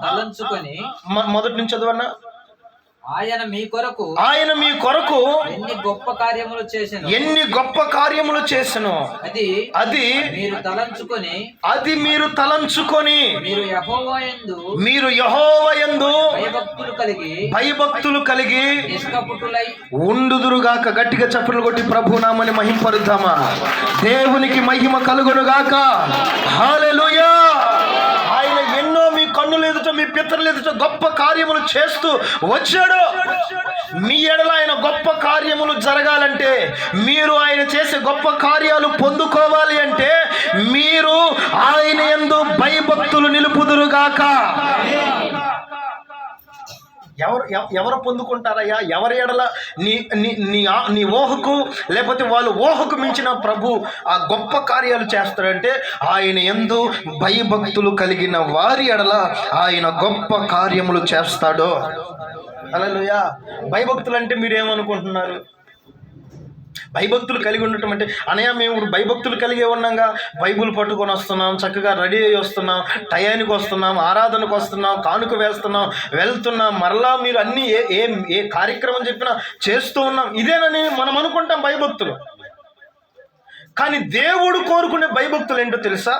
తలంచుకొని మొదటి నుంచి చదవన్నా. ఆయన మీ కొరకు ఎన్ని గొప్ప కార్యములు చేసెను. అది మీరు తలంచుకొని మీరు యెహోవా యందు భయభక్తులు కలిగి ఉండుదురుగాక. గట్టిగా చప్పట్లు కొట్టి ప్రభు నామని మహింపరుద్దామా. దేవునికి మహిమ కలుగునుగాక. హల్లెలూయా. ఆయన ఎన్నో మీ కన్నులు ఎదుట, మీ పితరులు ఎదుట గొప్ప కార్యములు చేస్తూ వచ్చాడు. మీ ఎడల ఆయన గొప్ప కార్యములు జరగాలంటే, మీరు ఆయన చేసే గొప్ప కార్యాలు పొందుకోవాలి అంటే, మీరు ఆయన యందు భయభక్తులు నిలుపుదురుగాక. ఎవరు పొందుకుంటారయ్యా? ఎవరి ఎడల నీ ఊహకు, లేకపోతే వాళ్ళు ఊహకు మించిన ప్రభు ఆ గొప్ప కార్యాలు చేస్తాడంటే, ఆయన యందు భయభక్తులు కలిగిన వారి ఎడల ఆయన గొప్ప కార్యములు చేస్తాడు. హల్లెలూయా. భయభక్తులు అంటే మీరేమనుకుంటున్నారు? భయభక్తులు కలిగి ఉండటం అంటే, అనయ్య మేము భయభక్తులు కలిగే ఉన్నాగా, బైబుల్ పట్టుకొని వస్తున్నాం, చక్కగా రెడీ అయ్యి వస్తున్నాం, టయానికి వస్తున్నాం, ఆరాధనకు వస్తున్నాం, కానుక వేస్తున్నాం, వెళ్తున్నాం, మరలా మీరు అన్నీ ఏ కార్యక్రమం చెప్పినా చేస్తూ ఉన్నాం, ఇదేనని మనం అనుకుంటాం భయభక్తులు. కానీ దేవుడు కోరుకునే భయభక్తులు ఏంటో తెలుసా?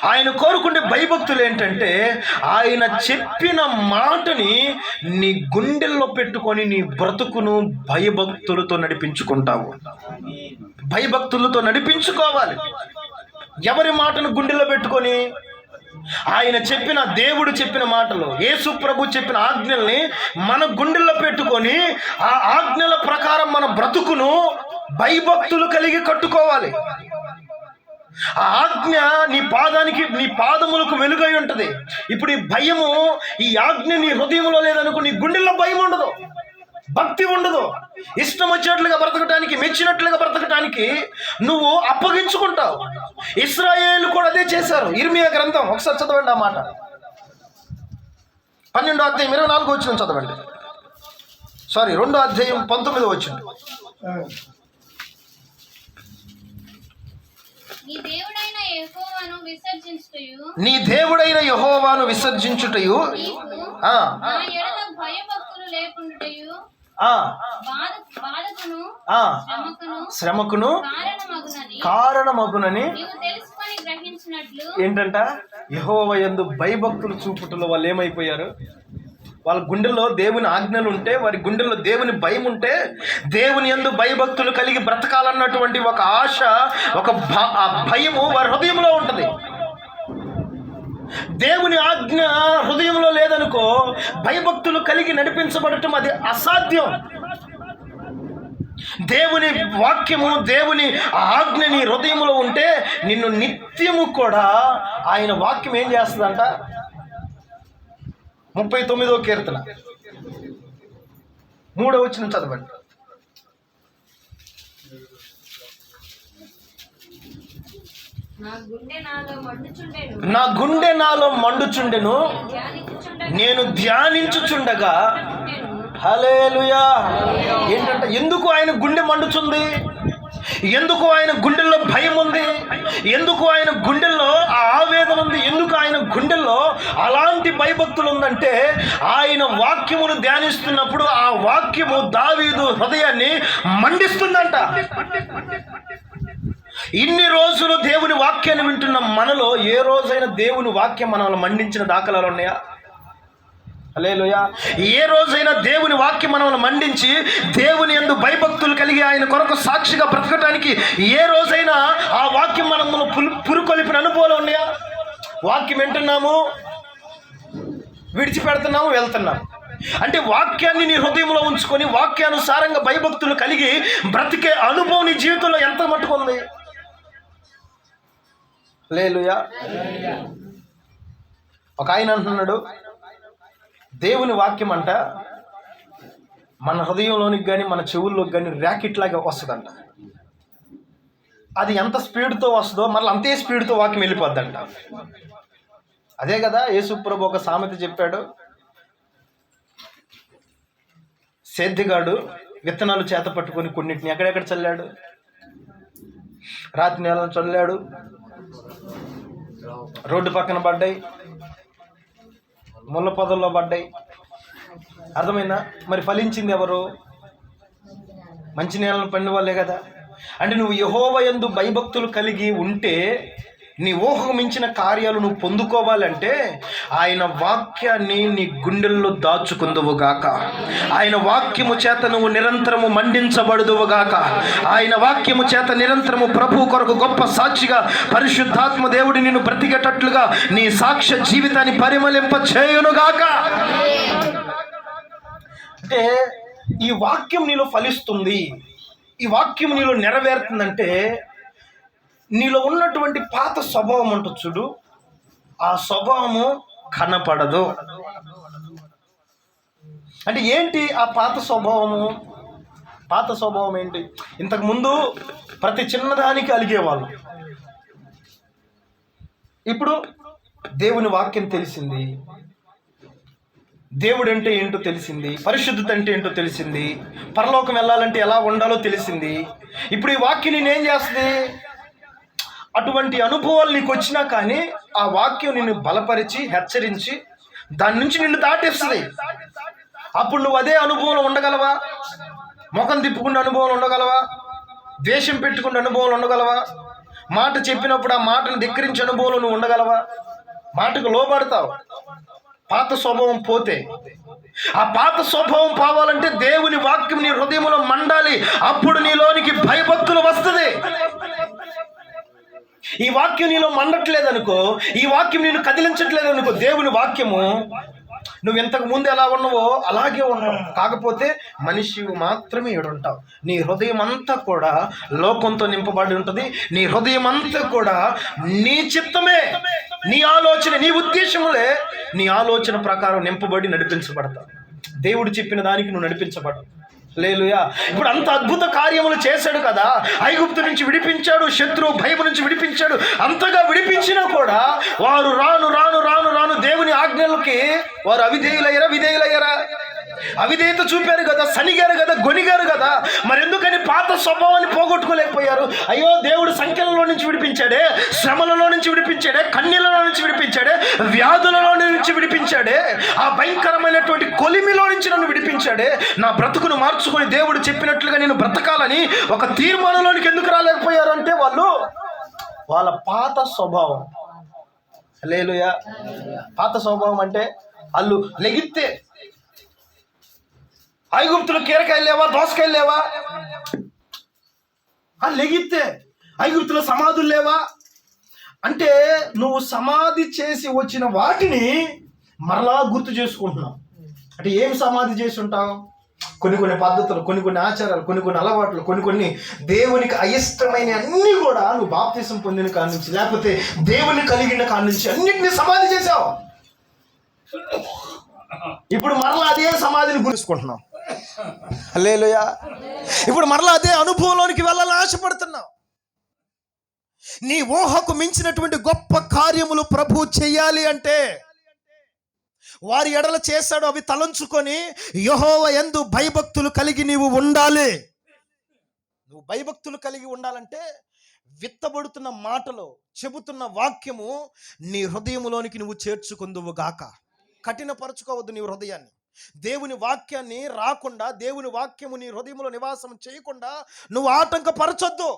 ఆయన కోరుకునే భయభక్తులు ఏంటంటే, ఆయన చెప్పిన మాటని నీ గుండెల్లో పెట్టుకొని నీ బ్రతుకును భయభక్తులతో నడిపించుకుంటావు. భయభక్తులతో నడిపించుకోవాలి. ఎవరి మాటను గుండెల్లో పెట్టుకొని? ఆయన చెప్పిన, దేవుడు చెప్పిన మాటలు, యేసు ప్రభు చెప్పిన ఆజ్ఞల్ని మన గుండెల్లో పెట్టుకొని ఆ ఆజ్ఞల ప్రకారం మన బ్రతుకును భయభక్తులు కలిగి కట్టుకోవాలి. ఆ ఆజ్ఞ నీ పాదములకు వెలుగై ఉంటది. ఇప్పుడు ఈ భయము, ఈ ఆజ్ఞ నీ హృదయంలో లేదనుకో, నీ గుండెల్లో భయం ఉండదు, భక్తి ఉండదు. ఇష్టం వచ్చినట్లుగా బ్రతకటానికి, మెచ్చినట్లుగా బ్రతకటానికి నువ్వు అప్పగించుకుంటావు. ఇశ్రాయేలు కూడా అదే చేశారు. ఇర్మియా గ్రంథం ఒకసారి చదవండి ఆ మాట. 12వ అధ్యాయం 24వ వచనం చదవండి. 2వ అధ్యాయం 19వ వచనం. నీ దేవుడైన యెహోవాను విసర్జించుటయు శ్రమకును కారణమగునని ఏంటంట? యెహోవా యందు భయభక్తులు చూపుటలో వాళ్ళు ఏమైపోయారు? వాళ్ళ గుండెల్లో దేవుని ఆజ్ఞలు ఉంటే, వారి గుండెల్లో దేవుని భయం ఉంటే, దేవుని యందు భయభక్తులు కలిగి బ్రతకాలన్నటువంటి ఒక ఆశ, ఒక భయము వారి హృదయంలో ఉంటుంది. దేవుని ఆజ్ఞ హృదయంలో లేదనుకో, భయభక్తులు కలిగి నడిపించబడటం అది అసాధ్యం. దేవుని వాక్యము, దేవుని ఆజ్ఞ నీ హృదయంలో ఉంటే నిన్ను నిత్యము కూడా ఆయన వాక్యం ఏం చేస్తుందంట? 39వ కీర్తన 3వ వచనం చదవండి. నా గుండె నాలో మండుచుండెను, నేను ధ్యానించుచుండగా. హల్లెలూయా. ఏంటంటే, ఎందుకు ఆయన గుండె మండుచుంది? ఎందుకు ఆయన గుండెల్లో భయం ఉంది? ఎందుకు ఆయన గుండెల్లో ఆ ఆవేదన ఉంది? ఎందుకు ఆయన గుండెల్లో అలాంటి భయభక్తులు ఉందంటే, ఆయన వాక్యమును ధ్యానిస్తున్నప్పుడు ఆ వాక్యము దావీదు హృదయాన్ని మండిస్తుందంట. ఇన్ని రోజులు దేవుని వాక్యాన్ని వింటున్న మనలో ఏ రోజైనా దేవుని వాక్యం మనల్ని మండించిన దాఖలాలు ఉన్నాయా? హల్లెలూయా. ఏ రోజైనా దేవుని వాక్యం మనల్ని మండించి దేవుని యందు భయభక్తులు కలిగి ఆయన కొరకు సాక్షిగా బ్రతకటానికి ఏ రోజైనా ఆ వాక్యం మనల్ని పురుకొలిపిన అనుభవాలు ఉన్నాయా? వాక్యం వింటున్నాము, విడిచిపెడుతున్నాము, వెళ్తున్నాము. అంటే వాక్యాన్ని నీ హృదయంలో ఉంచుకొని వాక్యానుసారంగా భయభక్తులు కలిగి బ్రతికే అనుభవం నీ జీవితంలో ఎంత మట్టుకుంది? హల్లెలూయా. ఒక ఆయన అంటున్నాడు, దేవుని వాక్యం అంట మన హృదయంలోనికి కానీ మన చెవుల్లోకి కానీ ర్యాకెట్ లాగా వస్తుందంట. అది ఎంత స్పీడ్తో వస్తుందో మళ్ళీ అంతే స్పీడ్తో వాక్యం వెళ్ళిపోద్దంట. అదే కదా యేసుప్రభు ఒక సామెత చెప్పాడు, సేద్యగాడు విత్తనాలు చేత పట్టుకొని కొన్నిటిని ఎక్కడెక్కడ చల్లాడు? రాతి నేలను చల్లాడు, రోడ్డు పక్కన పడ్డాయి, ముళ్ళ పొదల్లో పడ్డాయి. అర్థమైందా? మరి ఫలించింది ఎవరు? మంచి నేలను పండిన వాళ్ళే కదా. అంటే నువ్వు యెహోవా యందు భయభక్తులు కలిగి ఉంటే నీ ఊహకు మించిన కార్యాలు నువ్వు పొందుకోవాలంటే ఆయన వాక్యాన్ని నీ గుండెల్లో దాచుకుందువుగాక. ఆయన వాక్యము చేత నువ్వు నిరంతరము మండించబడుదువుగాక. ఆయన వాక్యము చేత నిరంతరము ప్రభు కొరకు గొప్ప సాక్షిగా పరిశుద్ధాత్మ దేవుడి నిన్ను బ్రతికేటట్లుగా నీ సాక్ష్య జీవితాన్ని పరిమళింప చేయునుగాక. అంటే ఈ వాక్యం నీలో ఫలిస్తుంది, ఈ వాక్యం నీలో నెరవేరుతుందంటే నీలో ఉన్నటువంటి పాత స్వభావం ఉంటుంది చూడు, ఆ స్వభావము కనపడదు. అంటే ఏంటి ఆ పాత స్వభావము? పాత స్వభావం ఏంటి? ఇంతకుముందు ప్రతి చిన్నదానికి అలిగేవాళ్ళు, ఇప్పుడు దేవుని వాక్యం తెలిసింది, దేవుడు అంటే ఏంటో తెలిసింది, పరిశుద్ధత అంటే ఏంటో తెలిసింది, పరలోకం వెళ్ళాలంటే ఎలా ఉండాలో తెలిసింది. ఇప్పుడు ఈ వాక్యం నేనేం చేస్తుంది? అటువంటి అనుభవాలు నీకు వచ్చినా కానీ ఆ వాక్యం నిన్ను బలపరిచి హెచ్చరించి దాని నుంచి నిన్ను దాటేస్తుంది. అప్పుడు నువ్వు అదే అనుభవంలో ఉండగలవా? ముఖం తిప్పుకునే అనుభవం ఉండగలవా? ద్వేషం పెట్టుకునే అనుభవం ఉండగలవా? మాట చెప్పినప్పుడు ఆ మాటను ధిక్కరించే అనుభవంలో నువ్వు ఉండగలవా? మాటకు లోబడతావు పాత స్వభావం పోతే. ఆ పాత స్వభావం పోవాలంటే దేవుని వాక్యం నీ హృదయంలో మండాలి. అప్పుడు నీలోనికి భయభక్తులు వస్తుంది. ఈ వాక్యం నీలో మండట్లేదనుకో, ఈ వాక్యం నేను కదిలించట్లేదనుకో, దేవుని వాక్యము నువ్వు ఇంతకు ముందు ఎలా ఉన్నావో అలాగే ఉన్నావు. కాకపోతే మనిషి మాత్రమే ఏడుంటావు. నీ హృదయం అంతా కూడా లోకంతో నింపబడి ఉంటుంది. నీ హృదయం అంతా కూడా నీ చిత్తమే, నీ ఆలోచన, నీ ఉద్దేశములే నీ ఆలోచన ప్రకారం నింపబడి నడిపించబడతావు. దేవుడు చెప్పిన దానికి నువ్వు నడిపించబడవు. హల్లెలూయా. ఇప్పుడు అంత అద్భుత కార్యములు చేశాడు కదా, ఐగుప్తు నుంచి విడిపించాడు, శత్రువు భయం నుంచి విడిపించాడు. అంతగా విడిపించినా కూడా వారు రాను రాను రాను రాను దేవుని ఆజ్ఞలకి వారు విధేయులయ్యారా? అవిధేయత చూపారు కదా, సనిగారు కదా, గొనిగారు కదా. మరి ఎందుకని పాత స్వభావాన్ని పోగొట్టుకోలేకపోయారు? అయ్యో, దేవుడు సంఖ్యలలో నుంచి విడిపించాడే, శ్రమలలో నుంచి విడిపించాడే, కన్నీళ్ళలో నుంచి విడిపించాడే, వ్యాధులలో నుంచి విడిపించాడే, ఆ భయంకరమైనటువంటి కొలిమిలో నుంచి నన్ను విడిపించాడే. నా బ్రతుకును మార్చుకొని దేవుడు చెప్పినట్లుగా నేను బ్రతకాలని ఒక తీర్మానంలోనికి ఎందుకు రాలేకపోయారు అంటే వాళ్ళ పాత స్వభావం. హల్లెలూయా. పాత స్వభావం అంటే వాళ్ళు లెగిస్తే ఐగుప్తులు కీరకాయలు లేవా, దోసకాయలు లేవా? లెగిస్తే ఐగుప్తుల సమాధులు లేవా? అంటే నువ్వు సమాధి చేసి వచ్చిన వాటిని మరలా గుర్తు చేసుకుంటున్నావు. అంటే ఏం సమాధి చేసి ఉంటావు? కొన్ని పద్ధతులు, కొన్ని ఆచారాలు, కొన్ని అలవాట్లు, కొన్ని దేవునికి అయిష్టమైన అన్నీ కూడా నువ్వు బాప్తిసం పొందిన కాడి నుంచి, లేకపోతే దేవుని కలిగిన కాడి నుంచి అన్నింటినీ సమాధి చేసావు. ఇప్పుడు మరలా అదే సమాధిని గుర్తుకుంటున్నావు. హల్లెలూయా. ఇప్పుడు మరలా అదే అనుభవంలోనికి వెళ్ళాలని ఆశపడుతున్నావు. నీ ఊహకు మించినటువంటి గొప్ప కార్యములు ప్రభు చెయ్యాలి అంటే వారి ఎడల చేశాడు అవి తలంచుకొని యెహోవా యందు భయభక్తులు కలిగి నీవు ఉండాలి. నువ్వు భయభక్తులు కలిగి ఉండాలంటే విత్తబడుతున్న మాటలు, చెబుతున్న వాక్యము నీ హృదయములోనికి నువ్వు చేర్చుకుందువు గాక. కఠినపరచుకోవద్దు నీ హృదయాన్ని. దేవుని వాక్యాన్ని రాకుండా, దేవుని వాక్యము నీ హృదయంలో నివాసం చేయకుండా నువ్వు ఆటంకపరచొద్దు.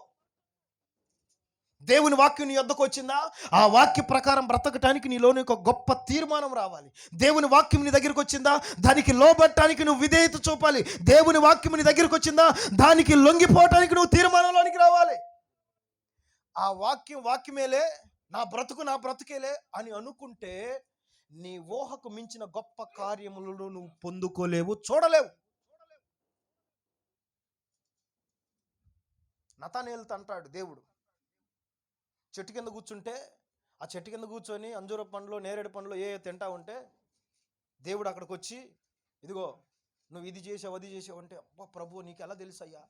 దేవుని వాక్యం నీ వద్దకు వచ్చిందా, ఆ వాక్య ప్రకారం బ్రతకటానికి నీలోని ఒక గొప్ప తీర్మానం రావాలి. దేవుని వాక్యం నీ దగ్గరికి వచ్చిందా, దానికి లోబట్టడానికి నువ్వు విధేయత చూపాలి. దేవుని వాక్యం నీ దగ్గరికి వచ్చిందా, దానికి లొంగిపోవటానికి నువ్వు తీర్మానంలోనికి రావాలి. ఆ వాక్యమేలే నా బ్రతుకేలే అని అనుకుంటే నీ ఊహకు మించిన గొప్ప కార్యములను నువ్వు పొందుకోలేవు, చూడలేవు. నతానేలుతో అంటాడు దేవుడు, చెట్టు కింద కూర్చుంటే ఆ చెట్టు కింద కూర్చొని అంజూర పండ్లు నేరేడు పండ్లు ఏ తింటా ఉంటే దేవుడు అక్కడికి వచ్చి, ఇదిగో నువ్వు ఇది చేసావు అది చేసావు అంటే, అబ్బా ప్రభు నీకు ఎలా తెలుసు అయ్యా,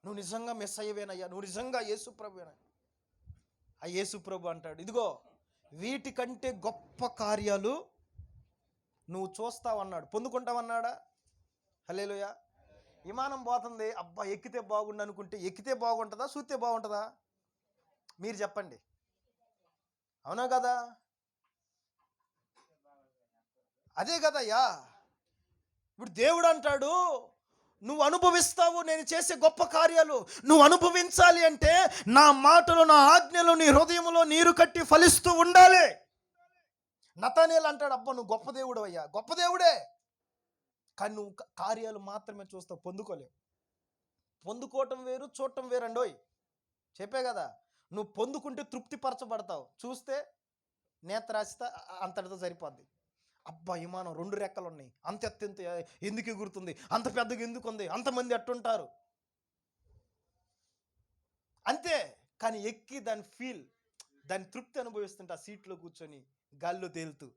నువ్వు నిజంగా మిస్ అయ్యవేనయ్యా, నువ్వు నిజంగా యేసు ప్రభువేనా. ఆ యేసు ప్రభు అంటాడు, ఇదిగో వీటికంటే గొప్ప కార్యాలు నువ్వు చూస్తావన్నాడు, పొందుకుంటావన్నాడా. హల్లెలూయా. విమానం పోతుంది, అబ్బా ఎక్కితే బాగుండు అనుకుంటే ఎక్కితే బాగుంటుందా, చూస్తే బాగుంటుందా? మీరు చెప్పండి, అవునా కదా? అదే కదయ్యా. ఇప్పుడు దేవుడు అంటాడు, నువ్వు అనుభవిస్తావు నేను చేసే గొప్ప కార్యాలు. నువ్వు అనుభవించాలి అంటే నా మాటలు, నా ఆజ్ఞలు నీ హృదయంలో నీరు కట్టి ఫలిస్తూ ఉండాలి. నతానేలు అంటాడు, అబ్బా నువ్వు గొప్ప దేవుడు అయ్యా, గొప్ప దేవుడే, కానీ నువ్వు కార్యాలు మాత్రమే చూస్తావు, పొందుకోలేవు. పొందుకోవటం వేరు, చూడటం వేరండోయ్. చెప్పే కదా, నువ్వు పొందుకుంటే తృప్తిపరచబడతావు, చూస్తే నేత్రాశిత అంతటితో సరిపోద్ది. అబ్బా విమానం 2 రెక్కలు ఉన్నాయి, అంత ఎత్తెంత ఎందుకు ఎగురుతుంది, అంత పెద్దగా ఎందుకు ఉంది, అంతమంది అట్టుంటారు అంతే. కానీ ఎక్కి దాని తృప్తి అనుభవిస్తుంటే ఆ సీట్లో కూర్చొని గాల్లో తేలుతూ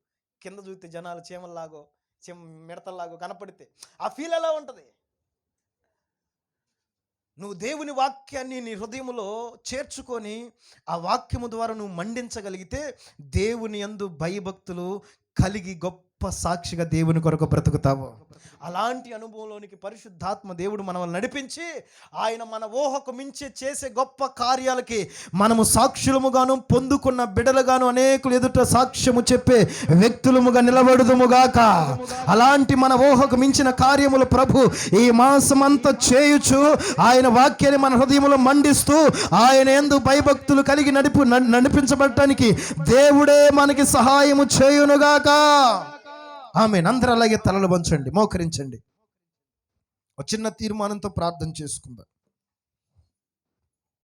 కింద చూస్తే జనాలు చీమల్లాగో మిడతల్లాగో కనపడితే ఆ ఫీల్ ఎలా ఉంటుంది? నువ్వు దేవుని వాక్యాన్ని నీ హృదయంలో చేర్చుకొని ఆ వాక్యము ద్వారా నువ్వు మండించగలిగితే దేవుని యందు భయభక్తులు కలిగి గొప్ప సాక్షిగా దేవుని కొరకు బ్రతుకుతావు. అలాంటి అనుభవంలోనికి పరిశుద్ధాత్మ దేవుడు మనల్ని నడిపించి ఆయన మన ఊహకు మించి చేసే గొప్ప కార్యాలకి మనము సాక్షులముగాను, పొందుకున్న బిడలుగాను అనేకులు ఎదుట సాక్ష్యము చెప్పే వ్యక్తులముగా నిలబడుదుముగాక. అలాంటి మన ఊహకు మించిన కార్యములు ప్రభు ఈ మాసమంతా చేయుచు ఆయన వాక్యాన్ని మన హృదయంలో మండిస్తూ ఆయన యందు భయభక్తులు కలిగి నడిపించబడటానికి దేవుడే మనకి సహాయము చేయునుగాక. ఆమేన్. అందరూ అలాగే తలలు వంచండి, మోకరించండి. ఒక చిన్న తీర్మానంతో ప్రార్థన చేసుకుందాం.